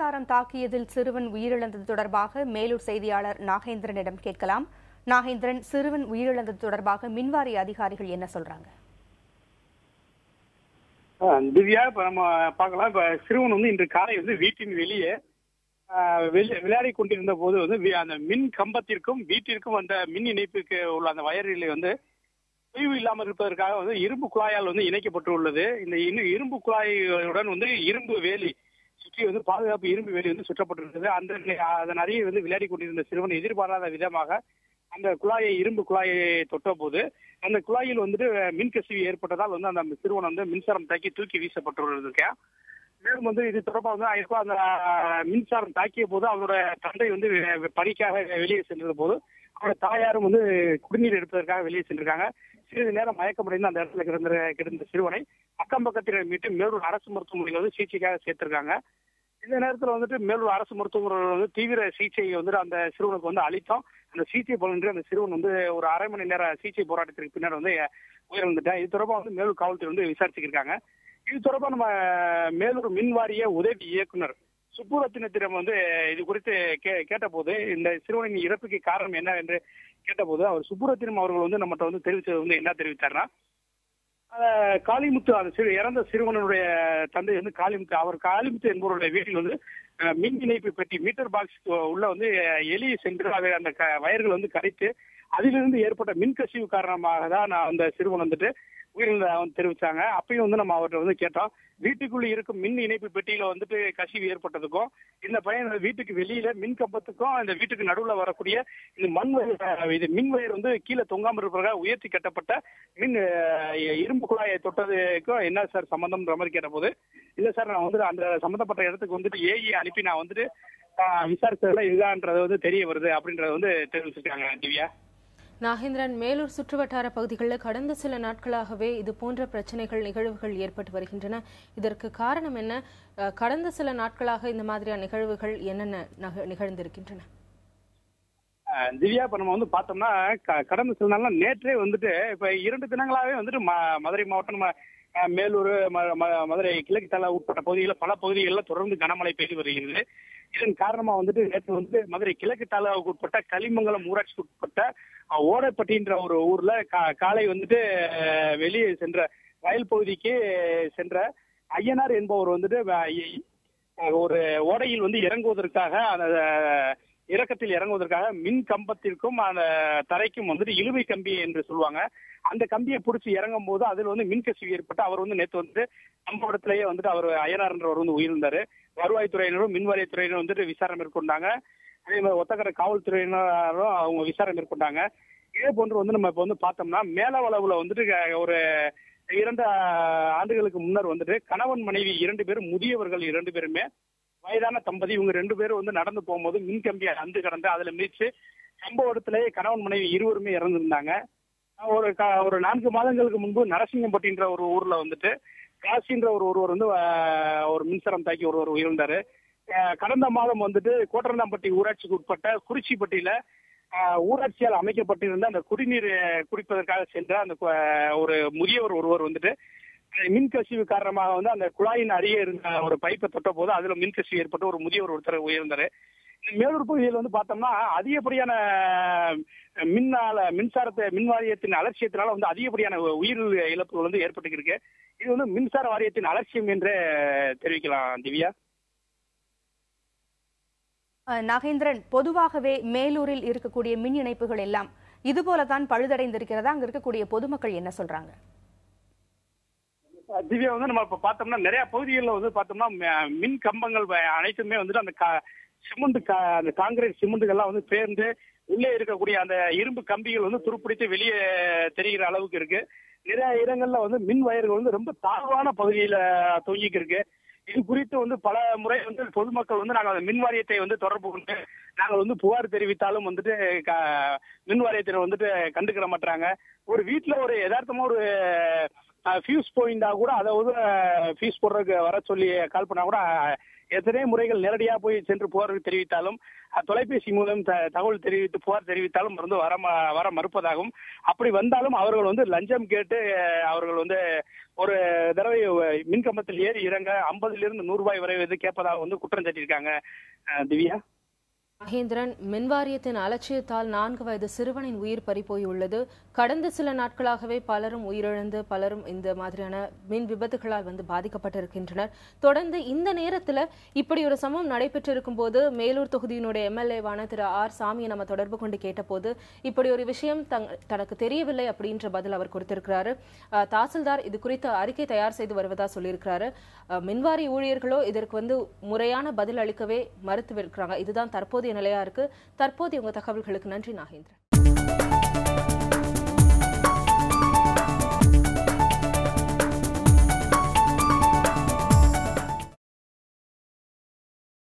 மின்சாரம் தாக்கியதில் சிறுவன் உயிரிழந்தது தொடர்பாக மேலூர் செய்தியாளர் நாகேந்திரனிடம் கேட்கலாம். நாகேந்திரன், சிறுவன் உயிரிழந்தது தொடர்பாக மின்வாரிய அதிகாரிகள் என்ன சொல்றாங்க? திவ்யா, இப்ப நம்ம பார்க்கலாம். இப்ப சிறுவன் இன்று காலை வீட்டின் வெளியே விளையாடி கொண்டிருந்த போது அந்த மின் கம்பத்திற்கும் வீட்டிற்கும் அந்த மின் இணைப்புக்கு உள்ள அந்த வயரில் தொய்வு இல்லாமல் இருப்பதற்காக இரும்பு குழாயால் இணைக்கப்பட்டுள்ளது. இந்த இரும்பு குழாயுடன் இரும்பு வேலி சுற்றி பாதுகாப்பு இரும்பு வேலி சுற்றப்பட்டிருந்தது. அதன் அருகே விளையாடி கொண்டிருந்த சிறுவன் எதிர்பாராத விதமாக அந்த இரும்பு குழாயை தொட்ட போது அந்த குழாயில் மின்கசிவு ஏற்பட்டதால் அந்த சிறுவன் மின்சாரம் தாக்கி தூக்கி வீசப்பட்டுள்ளது. மேலும் இது தொடர்பாக அந்த மின்சாரம் தாக்கிய போது அவரோட தந்தை பணிக்காக வெளியே சென்றது போது அவரோட தாயாரும் குடிநீர் எடுப்பதற்காக வெளியே சென்றிருக்காங்க. சிறிது நேரம் மயக்கமடைந்து அந்த இடத்துல கிடந்த சிறுவனை அக்கம் பக்கத்தில் மீட்டு மேலூர் அரசு மருத்துவமனையில் சிகிச்சைக்காக சேர்த்திருக்காங்க. இந்த நேரத்தில் மேலூர் அரசு மருத்துவமனையில் தீவிர சிகிச்சை அந்த சிறுவனுக்கு அளித்தோம். அந்த சிகிச்சை பலனின்றி அந்த சிறுவன் ஒரு அரை மணி நேர சிகிச்சை போராட்டத்திற்கு பின்னர் உயிரிழந்துட்டார். இது தொடர்பாக மேலூர் காவல்துறை விசாரிச்சிருக்காங்க. இது தொடர்பாக நம்ம மேலூர் மின்வாரிய உதவி இயக்குனர் சுப்புரத்தினத்திடம் இது குறித்து கேட்டபோது இந்த சிறுவனின் இறப்புக்கு காரணம் என்ன என்று கேட்டபோது அவர் சுப்புரத்தினம் அவர்கள் நம்மகிட்ட தெரிவித்தது என்ன தெரிவித்தார்னா, காளிமுத்து அந்த இறந்த சிறுவனுடைய தந்தை காளிமுத்து, அவர் காளிமுத்து என்பவருடைய வீட்டில் மின் இணைப்பு பெட்டி மீட்டர் பாக்ஸ் உள்ள எலி சென்று அதை அந்த வயர்கள் கரைத்து அதிலிருந்து ஏற்பட்ட மின்கசிவு காரணமாக தான் அந்த சிறுவன் உயிரிழந்த தெரிவிச்சாங்க. அப்பயும் நம்ம அவர்கிட்ட கேட்டோம். வீட்டுக்குள்ள இருக்கும் மின் இணைப்பு பெட்டியில கசிவு ஏற்பட்டதுக்கும் இந்த பையன் வீட்டுக்கு வெளியில மின் கம்பத்துக்கும் இந்த வீட்டுக்கு நடுவில் வரக்கூடிய இந்த மின் வயர் கீழே தொங்காமல் இருப்பதாக உயர்த்தி கட்டப்பட்ட மின் இரும்பு குழாயை தொட்டதுக்கும் என்ன சார் சம்பந்தம்ன்ற மாதிரி கேட்ட போது, இல்ல சார் நான் அந்த சம்பந்தப்பட்ட இடத்துக்கு ஏஇ அனுப்பி நான் விசாரிச்சதுல இதுதான்ன்றது தெரிய வருது அப்படின்றத தெரிவிச்சிருக்காங்க. திவ்யா, நாகேந்திரன், மேலூர் சுற்றுவட்டார பகுதிகளில் கடந்த சில நாட்களாகவே இது போன்ற பிரச்சனைகள் நிகழ்வுகள் ஏற்பட்டு வருகின்றன. இதற்கு காரணம் என்ன? கடந்த சில நாட்களாக இந்த மாதிரியான நிகழ்வுகள் என்னென்ன நிகழ்ந்திருக்கின்றன? திவ்யா, இப்ப நம்ம பார்த்தோம்னா கடந்த சில நாள்ல நேற்றே இப்ப 2 தினங்களாவே மதுரை மாவட்டம் மேலூர் மதுரை கிழக்கு தலை உட்பட்ட பகுதிகளில் பல பகுதிகளில் தொடர்ந்து கனமழை பெய்து வருகிறது. இதன் காரணமா நேற்று மதுரை கிழக்கு தாலுகாவுக்கு உட்பட்ட களிமங்கலம் ஊராட்சிக்கு உட்பட்ட ஓடைப்பட்டின்ற ஒரு ஊர்ல காலை வெளியே சென்ற வயல் பகுதிக்கு சென்ற ஐயனார் என்பவர் ஒரு ஓடையில் இறங்குவதற்காக அந்த இறக்கத்தில் இறங்குவதற்காக மின் கம்பத்திற்கும் அந்த தரைக்கும் இழுவை கம்பி என்று சொல்லுவாங்க. அந்த கம்பியை பிடிச்சி இறங்கும் போது அதில் மின்கசிவு ஏற்பட்டு அவர் நேற்று நம்ம இடத்திலேயே அவர் அய்யனார் என்றவர் உயிரிழந்தாரு. வருவாய்த்துறையினரும் மின்வாரியத்துறையினரும் விசாரணை மேற்கொண்டாங்க. அதே மாதிரி ஒத்தக்கரை காவல்துறையினரும் அவங்க விசாரணை மேற்கொண்டாங்க. இதே போன்று நம்ம இப்ப பார்த்தோம்னா மேலவளவுல ஒரு 2 ஆண்டுகளுக்கு முன்னர் கணவன் மனைவி 2 பேரும் முதியவர்கள் 2 பேருமே வயதான தம்பதி, இவங்க 2 பேரும் நடந்து போகும்போது மின்கம்பியை அந்து கடந்து அதுல மீச்சு சம்பவ இடத்திலேயே கணவன் மனைவி இருவருமே இறந்திருந்தாங்க. ஒரு 4 மாதங்களுக்கு முன்பு நரசிங்கம்பட்டின்ற ஒரு ஊர்ல காசின்ற ஒருவர் ஒரு மின்சாரம் தாக்கி ஒருவர் உயிர்ந்தாரு. கடந்த மாதம் கோட்டரந்தாம்பட்டி ஊராட்சிக்கு உட்பட்ட குறிச்சிப்பட்டியில ஊராட்சியால் அமைக்கப்பட்டிருந்த அந்த குடிநீர் குடிப்பதற்காக சென்ற அந்த ஒரு முதியவர் ஒருவர் மின்கசிவு காரணமாக அந்த குழாயின் அருகே இருந்த ஒரு பைப்பை தொட்ட போது அதுல மின்கசிவு ஏற்பட்டு ஒரு முதியவர் ஒருத்தர் உயர்ந்தாரு. மேலூர் பகுதியில் பார்த்தோம்னா அதிகப்படியான மின் வாரியத்தின் அலட்சியத்தினால அதிகப்படியான உயிர் இழப்புகள் ஏற்பட்டு இருக்கு. இது மின்சார வாரியத்தின் அலட்சியம் என்று தெரிவிக்கலாம். திவ்யா, நாகேந்திரன், பொதுவாகவே மேலூரில் இருக்கக்கூடிய மின் இணைப்புகள் எல்லாம் இதுபோலதான் பழுதடைந்திருக்கிறதா? அங்க இருக்கக்கூடிய பொதுமக்கள் என்ன சொல்றாங்க? திவ்யா, நம்ம இப்ப பார்த்தோம்னா நிறைய பகுதிகளில் பார்த்தோம்னா மின் கம்பங்கள் அனைத்துமே அந்த சிமெண்ட் அந்த காங்கிரீட் சிமெண்ட்டுகள்லாம் பேர்ந்து உள்ளே இருக்கக்கூடிய அந்த இரும்பு கம்பிகள் துருப்பிடித்து வெளியே தெரிகிற அளவுக்கு இருக்கு. நிறைய இடங்கள்ல மின் வயர்கள் ரொம்ப தாழ்வான பகுதியில தொங்கிக்கு இருக்கு. இது குறித்து பல முறை பொதுமக்கள் நாங்கள் மின் வாரியத்தை தொடர்பு கொண்டு நாங்கள் புகார் தெரிவித்தாலும் மின் வாரியத்தினர் கண்டுக்கிற மாட்டாங்க. ஒரு வீட்டுல ஒரு யதார்த்தமா ஒரு ஃபியூஸ் போயிருந்தா கூட அதை வந்து ஃபியூஸ் போடுறதுக்கு வர சொல்லி கால் பண்ணா கூட எத்தனை முறைகள் நேரடியாக போய் சென்று புகார் தெரிவித்தாலும் தொலைபேசி மூலம் தகவல் தெரிவித்து புகார் தெரிவித்தாலும் வந்து வர மறுப்பதாகவும், அப்படி வந்தாலும் அவர்கள் வந்து லஞ்சம் கேட்டு அவர்கள் வந்து ஒரு தடவை மின்கம்பத்தில் ஏறி இறங்க 50 ரூபாய் வரை வந்து கேட்பதாக வந்து குற்றம் சாட்டியிருக்காங்க. திவ்யா. மகேந்திரன், மின்வாரியத்தின் அலட்சியத்தால் 4 வயது சிறுவனின் உயிர் பறிபோயுள்ளது. கடந்த சில நாட்களாகவே பலரும் உயிரிழந்து பலரும் இந்த மாதிரியான மின் விபத்துகளால் பாதிக்கப்பட்டிருக்கின்றனர். தொடர்ந்து இந்த நேரத்தில் இப்படி ஒரு சம்பவம் நடைபெற்றிருக்கும் போது மேலூர் தொகுதியினுடைய எம்எல்ஏவான திரு ஆர் சாமியை நம்ம தொடர்பு கொண்டு கேட்டபோது இப்படி ஒரு விஷயம் தனக்கு தெரியவில்லை அப்படின்ற பதில் அவர் கொடுத்திருக்கிறாரு. தாசில்தார் இது குறித்து அறிக்கை தயார் செய்து வருவதா சொல்லியிருக்கிறாரு. மின்வாரிய ஊழியர்களோ இதற்கு முறையான பதில் அளிக்கவே மறுத்து இருக்கிறாங்க. இதுதான் தற்போதைய நிலையா இருக்கு. தற்போதைய உங்க தகவல்களுக்கு நன்றி நாகேந்திரன்.